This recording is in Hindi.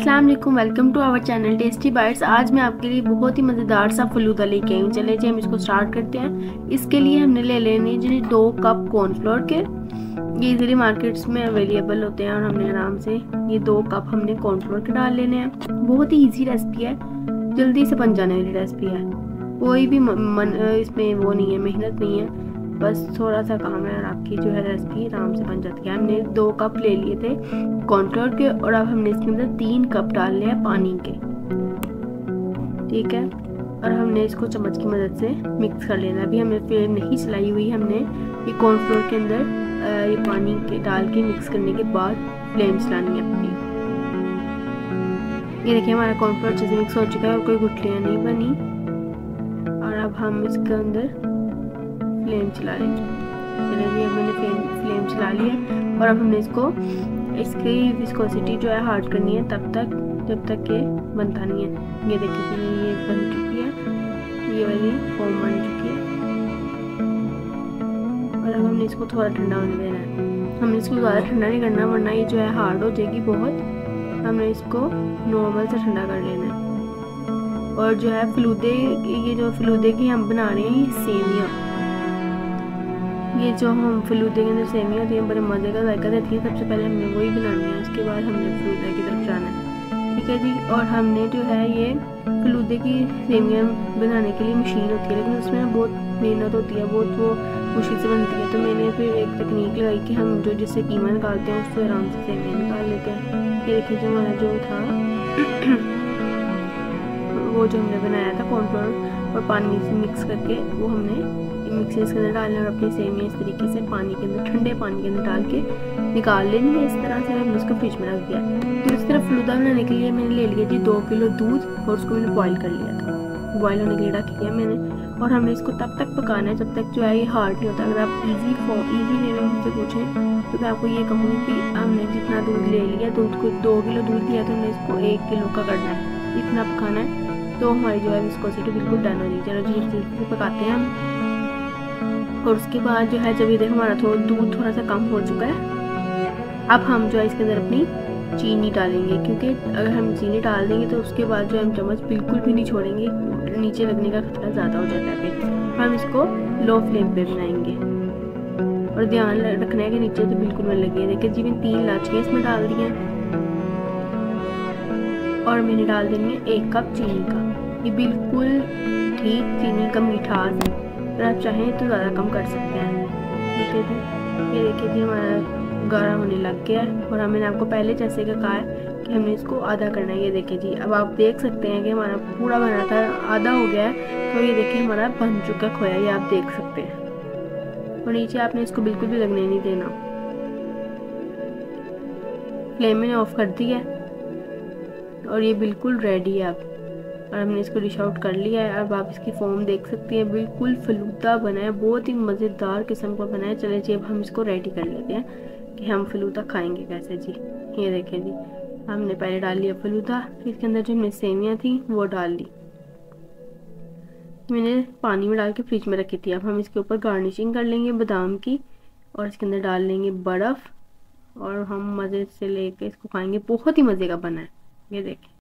अस्सलाम वालेकुम, welcome to our channel tasty bites. आज मैं आपके लिए बहुत ही मज़ेदार सा फलूदा लेके आई हूँ। चले जी हम इसको स्टार्ट करते हैं। इसके लिए हमने ले लेने जी 2 कप कॉर्नफ्लोर के। ये इजीली मार्केट्स में अवेलेबल होते हैं और हमने आराम से ये 2 कप हमने कॉर्नफ्लोर के डाल लेने हैं। बहुत ही ईजी रेसिपी है, जल्दी से बन जाने वाली रेसिपी है। कोई भी इसमें वो नहीं है, मेहनत नहीं है, बस थोड़ा सा काम है और आपकी जो है रेसिपी आराम से बन जाती है। हमने 2 कप ले लिए थे कॉर्नफ्लोर के और अब हमने इसके अंदर 3 कप डाल लिया पानी के, ठीक है। और हमने इसको चम्मच की मदद से मिक्स कर लेना। अभी हमने फ्लेम नहीं चलाई हुई, हमने ये कॉर्नफ्लोर के अंदर ये पानी के डाल के मिक्स करने के बाद फ्लेम चलानी है अपनी। ये देखिए हमारा कॉर्नफ्लोर अच्छे से मिक्स हो चुका है और कोई गुठलियाँ नहीं बनी। और अब हम इसके अंदर फ्लेम चला लेंगे। चलिए जी अब मैंने फ्लेम चला लिया और अब हमने इसकी विस्कोसिटी जो है हार्ड करनी है तब तक जब तक ये बनता नहीं है। ये देखिए ये बन चुकी है, ये वाली फॉर्म बन चुकी है। और अब हमने इसको थोड़ा ठंडा होने देना है। हमने इसको ज़्यादा ठंडा नहीं करना वरना ये जो है हार्ड हो जाएगी बहुत। हमने इसको नॉर्मल से ठंडा कर लेना है। और जो है ये जो फलूदे की हम बना रहे हैं ये सेमियाँ, ये जो हम फलूदे के अंदर सेमियाँ होती हैं बड़े मज़े का जायका देती है। सबसे पहले हमने वही बनानी है, उसके बाद हमने फलूदे की तरफ जाना है, ठीक है जी। और हमने जो है ये फलूदे की सेमियाँ बनाने के लिए मशीन होती है, लेकिन उसमें बहुत मेहनत होती है, बहुत वो मुश्किल से बनती है। तो मैंने फिर एक तकनीक लगाई कि हम जो जिससे कीमा निकालते हैं उससे आराम से सेमियाँ निकाल लेते हैं। ये देखिए जो हमारा जो था वो जो हमने बनाया था कॉर्नफ्लोर और पानी से मिक्स करके वो हमने मिक्सर के अंदर डालना और अपनी सेमियाँ इस तरीके से पानी के अंदर, ठंडे पानी के अंदर डाल के निकाल लेनी है। इस तरह से हमने उसको फ्रिज में रख दिया। तो इस तरह फलूदा बनाने के लिए मैंने ले लिया जी 2 किलो दूध और उसको मैंने बॉईल कर लिया था। बॉईल होने के लिए रख दिया मैंने और हमने इसको तब तक पकाना है जब तक जो है ये हार्ड नहीं होता। अगर आप ईजी वे में मुझसे पूछें तो मैं आपको ये कहूँगी कि हमने जितना दूध ले लिया, दूध को 2 किलो दूध लिया तो हमने इसको 1 किलो का करना है, इतना पकाना है। तो हमारी जो है विस्कोसिटी बिल्कुल डन हो जाएगी। चलो जी इस तरीके से पकाते हैं हम। और उसके बाद जो है जब ये देखो हमारा दूध थोड़ा सा कम हो चुका है, अब हम जो है इसके अंदर अपनी चीनी डालेंगे, क्योंकि अगर हम चीनी डाल देंगे तो उसके बाद जो हम चम्मच बिल्कुल भी नहीं छोड़ेंगे, नीचे लगने का खतरा ज़्यादा हो जाता है। फिर हम इसको लो फ्लेम पे बनाएंगे और ध्यान रखना है कि नीचे तो बिल्कुल न लगे। देखिए जी मैंने 3 इलायचियाँ इसमें डाल दी हैं और मैंने डाल देनी है 1 कप चीनी का। ये बिल्कुल ठीक चीनी का मिठास है, अगर आप चाहें तो ज़्यादा कम कर सकते हैं, ठीक है जी। ये देखिए जी हमारा गाढ़ा होने लग गया है और मैंने आपको पहले जैसे का कहा है कि हमने इसको आधा करना है। ये देखिए जी अब आप देख सकते हैं कि हमारा पूरा बना था आधा हो गया है। तो ये देखिए हमारा बन चुका खोया, ये आप देख सकते हैं। और नीचे आपने इसको बिल्कुल भी लगने नहीं देना। फ्लेम मैंने ऑफ कर दी है और ये बिल्कुल रेडी है अब। और हमने इसको डिश आउट कर लिया है। अब आप इसकी फॉर्म देख सकते हैं, बिल्कुल फलूदा बना है, बहुत ही मज़ेदार किस्म का बना है। चले जी अब हम इसको रेडी कर लेते हैं कि हम फलूदा खाएंगे कैसे जी। ये देखें जी हमने पहले डाल लिया फलूदा, इसके अंदर जो हमने सेमियाँ थी वो डाल ली, मैंने पानी में डाल के फ्रिज में रखी थी। अब हम इसके ऊपर गार्निशिंग कर लेंगे बादाम की और इसके अंदर डाल लेंगे बर्फ़ और हम मज़े से लेके इसको खाएंगे। बहुत ही मज़े का बना है, ये देखें।